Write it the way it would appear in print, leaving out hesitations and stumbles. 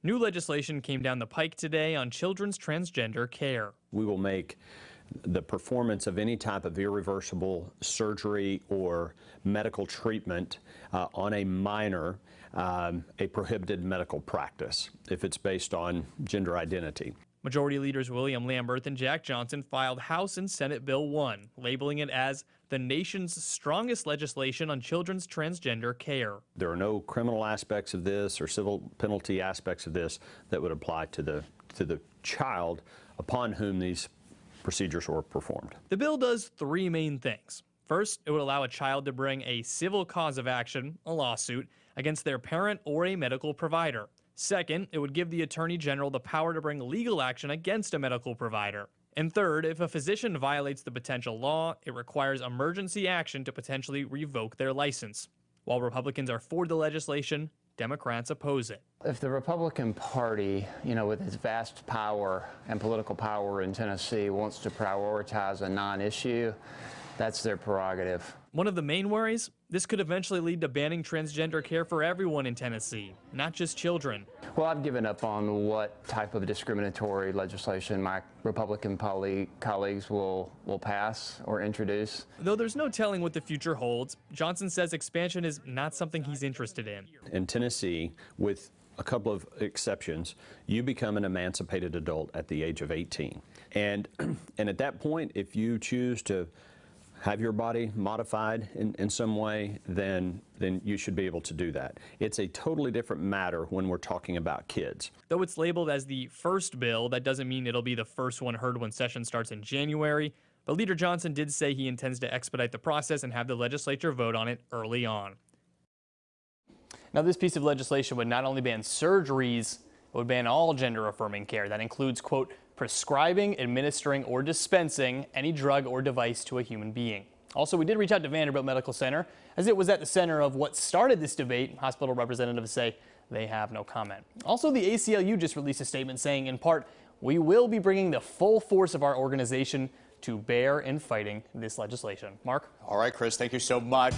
New legislation came down the pike today on children's transgender care. We will make the performance of any type of irreversible surgery or medical treatment on a minor a prohibited medical practice if it's based on gender identity. Majority Leaders William Lamberth and Jack Johnson filed House and Senate Bill 1, labeling it as the nation's strongest legislation on children's transgender care. There are no criminal aspects of this or civil penalty aspects of this that would apply to the child upon whom these procedures were performed. The bill does three main things. First, it would allow a child to bring a civil cause of action, a lawsuit, against their parent or a medical provider. Second, it would give the Attorney General the power to bring legal action against a medical provider. And third, if a physician violates the potential law, it requires emergency action to potentially revoke their license. While Republicans are for the legislation, Democrats oppose it. If the Republican Party, with its vast power and political power in Tennessee, wants to prioritize a non-issue, that's their prerogative. One of the main worries, this could eventually lead to banning transgender care for everyone in Tennessee, not just children. Well, I've given up on what type of discriminatory legislation my Republican colleagues will pass or introduce. Though there's no telling what the future holds, Johnson says expansion is not something he's interested in. In Tennessee, with a couple of exceptions, you become an emancipated adult at the age of 18. And at that point, if you choose to have your body modified in some way, then you should be able to do that. It's a totally different matter when we're talking about kids. Though it's labeled as the first bill, that doesn't mean it'll be the first one heard when session starts in January. But Leader Johnson did say he intends to expedite the process and have the legislature vote on it early on. Now, this piece of legislation would not only ban surgeries, it would ban all gender-affirming care. That includes, quote, prescribing, administering, or dispensing any drug or device to a human being. Also, we did reach out to Vanderbilt Medical Center, as it was at the center of what started this debate. Hospital representatives say they have no comment. Also, the ACLU just released a statement saying, in part, we will be bringing the full force of our organization to bear in fighting this legislation. Mark? All right, Chris, thank you so much.